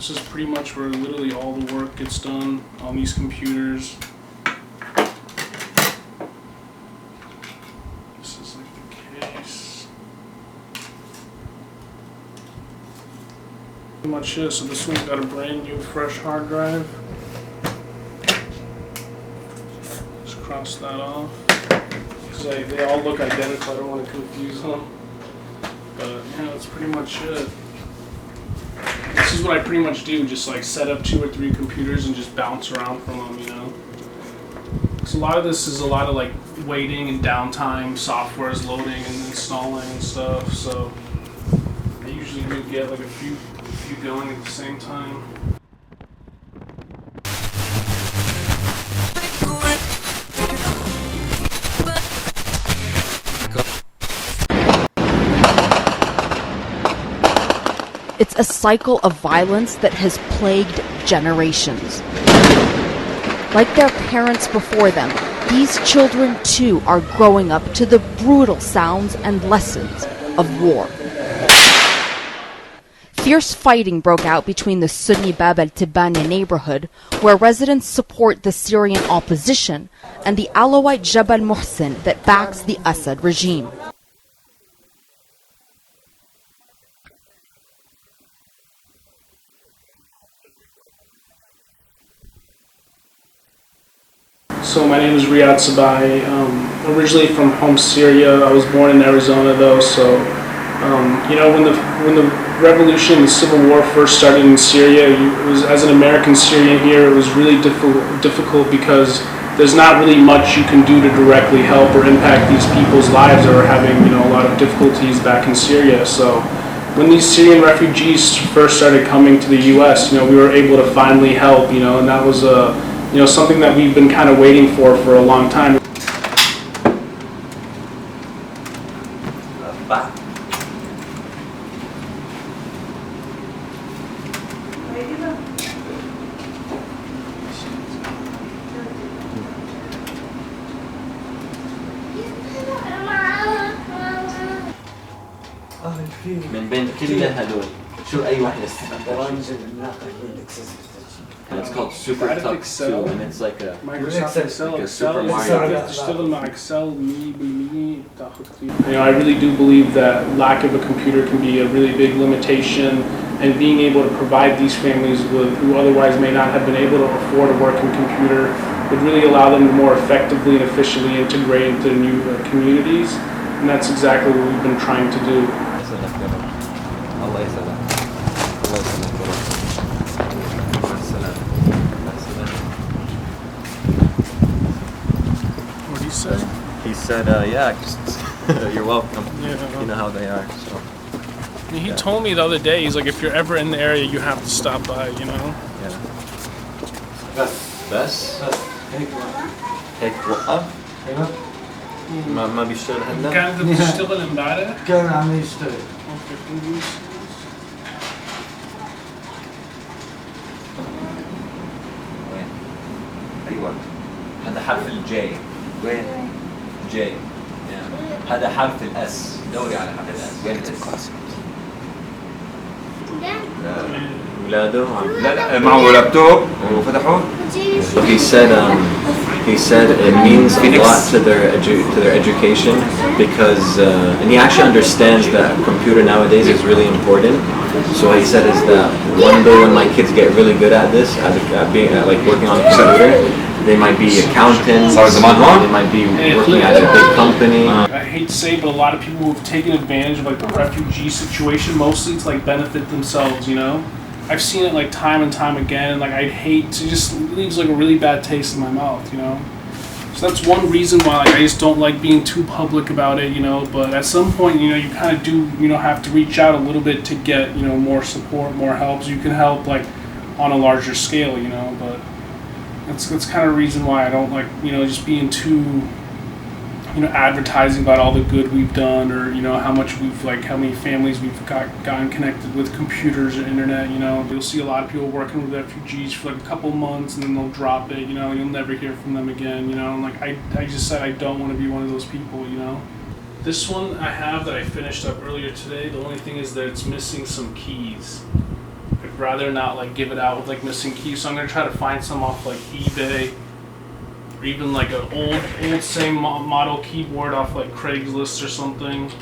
This is pretty much where literally all the work gets done on these computers. This is like the case. Pretty much it. So this one's got a brand new fresh hard drive. Just cross that off. Because they all look identical, I don't want to confuse them. But yeah, that's pretty much it. This is what I pretty much do, just like set up 2 or 3 computers and just bounce around from them, you know. So a lot of this is a lot of like waiting and downtime, software is loading and installing and stuff. So I usually do get like a few going at the same time. It's a cycle of violence that has plagued generations. Like their parents before them, these children too are growing up to the brutal sounds and lessons of war. Fierce fighting broke out between the Sunni Bab al-Tibani neighborhood, where residents support the Syrian opposition, and the Alawite Jabal Muhsin that backs the Assad regime. So my name is Riyad Sabai, originally from home Syria. I was born in Arizona though, so you know, when the revolution, the civil war first started in Syria, it was, as an American Syrian here, it was really difficult because there's not really much you can do to directly help or impact these people's lives that are having, you know, a lot of difficulties back in Syria. So when these Syrian refugees first started coming to the U.S., you know, we were able to finally help, you know, and that was you know, something that we've been kind of waiting for a long time. من بين كل هدول شو أي واحدة and it's called Super Doc2 and it's like a Microsoft Excel, like a Super Mario. You know, I really do believe that lack of a computer can be a really big limitation, and being able to provide these families who otherwise may not have been able to afford a working computer would really allow them to more effectively and efficiently integrate into new communities, and that's exactly what we've been trying to do. What did he say? He said, yeah, just, you're welcome. Yeah. You know how they are. So. I mean, he told me the other day, he's like, if you're ever in the area, you have to stop by, you know? Yeah. بس هيك وقف ما بيشتغل هلا كانت بتشتغل امبارح؟ كان عم يشتغل. وين؟ ايوه هذا حرف الجي وين؟ جي هذا حرف الاس دوري على حرف الاس وين الاس؟ ولاده لا معه لابتوب وفتحوه. He said it means a lot to their education because and he actually understands that computer nowadays is really important. So he said is that one day when my kids get really good at this, at like working on a computer, they might be accountants, they might be working at a big company. I hate to say it, but a lot of people who have taken advantage of like the refugee situation, mostly to like benefit themselves, you know? I've seen it like time and time again, like I'd hate to, just leaves like a really bad taste in my mouth, you know? So that's one reason why like I just don't like being too public about it, you know, but at some point, you know, you kind of do, you know, have to reach out a little bit to get, you know, more support, more help, so you can help like on a larger scale, you know, but that's kind of the reason why I don't like, you know, just being too, you know, advertising about all the good we've done, or, you know, how much we've, like, how many families we've gotten connected with computers and internet, you know. You'll see a lot of people working with refugees for like a couple months and then they'll drop it, you know, you'll never hear from them again, you know. And like, I just said I don't want to be one of those people, you know. This one I have that I finished up earlier today, the only thing is that it's missing some keys. I rather not like give it out with like missing keys. So I'm gonna try to find some off like eBay, or even like an old same model keyboard off like Craigslist or something.